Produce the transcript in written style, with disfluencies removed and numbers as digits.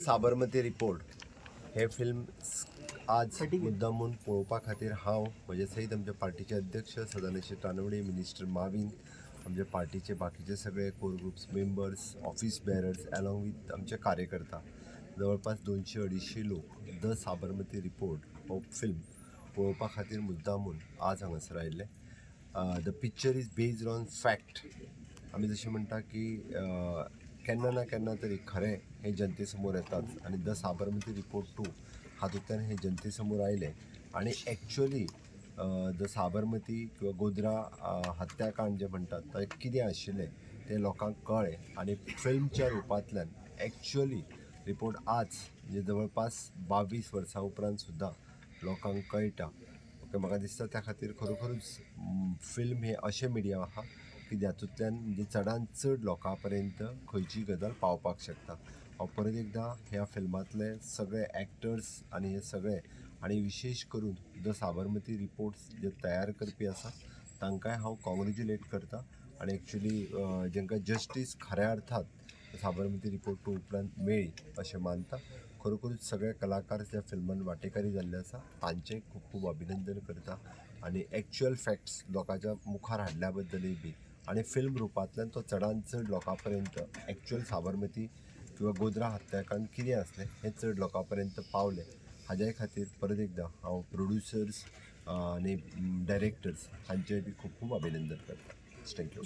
Sabarmati report हे film आज मुद्दामून पळोवपा खातीर हांव म्हजे सयत आमच्या पार्टीचे अध्यक्ष सदानंद तानवडे, मिनिस्टर माविन, आमचे पार्टीचे बाकीचे सगळे core groups members, office bearers along with आमचे कार्यकर्ता जवळपास 200-250 लोक द साबरमती रिपोर्ट हो फिल्म पळोवपा खातीर मुद्दामून आज हांगासर आयिल्ले. The picture is based on fact. आमी जशें म्हणटा की केन्ना ना केन्ना तरी खरें हे जनते समोर येताच आनी द साबरमती रिपोर्ट 2 हातूंतल्यान हे जनते समोर आयले आनी एक्चुअली द साबरमती किंवा गोद्रा हत्याकांड जे म्हणटात ते कितें आशिल्लें ते लोकांक कळ्ळें आनी फिल्मच्या रुपांतल्यान एक्चुअली रिपोर्ट आज म्हणजे जवळपास 22 वर्सां उपरांत सुद्दां लोकांक कळटा. ओके, म्हाका दिसता त्या खातीर खरोखरूच फिल्म हे अशें मिडिया आहा की जातूंतल्यान म्हणजे चडांत चड लोकां पर्यंत खंयची गजाल पावपाक शकता. हांव परत एकदां ह्या फिल्मांतले सगळे एक्टर्स आनी हे सगळे आनी विशेश करून द साबरमती रिपोर्ट्स जे तयार करपी आसा तांकांय हांव कॉंग्रेच्युलेट करता आनी एक्चुली जेंकां जस्टीस खऱ्या अर्थात साबरमती रिपोर्ट 2 उपरांत मेळ्ळी अशें मानता. खरोखरूच सगळे कलाकार ज्या फिल्मान वांटेकारी जाल्ले आसा तांचें खूब खूब अभिनंदन करता आनी एक्चुअल फॅक्ट्स लोकांच्या मुखार हाडल्या बद्दलय बी आनी फिल्म रुपांतल्यान तो चडांत चड लोकां पर्यंत एक्चुअल साबरमती किंवा गोद्रा हत्याकांड कितें आसलें हें चड लोकां पर्यंत पावलें हाज्या खातीर परत एकदां हांव प्रोड्युसर्स आनी डायरेक्टर्स हांचें बी खूब खूब अभिनंदन करता. थँक्यू.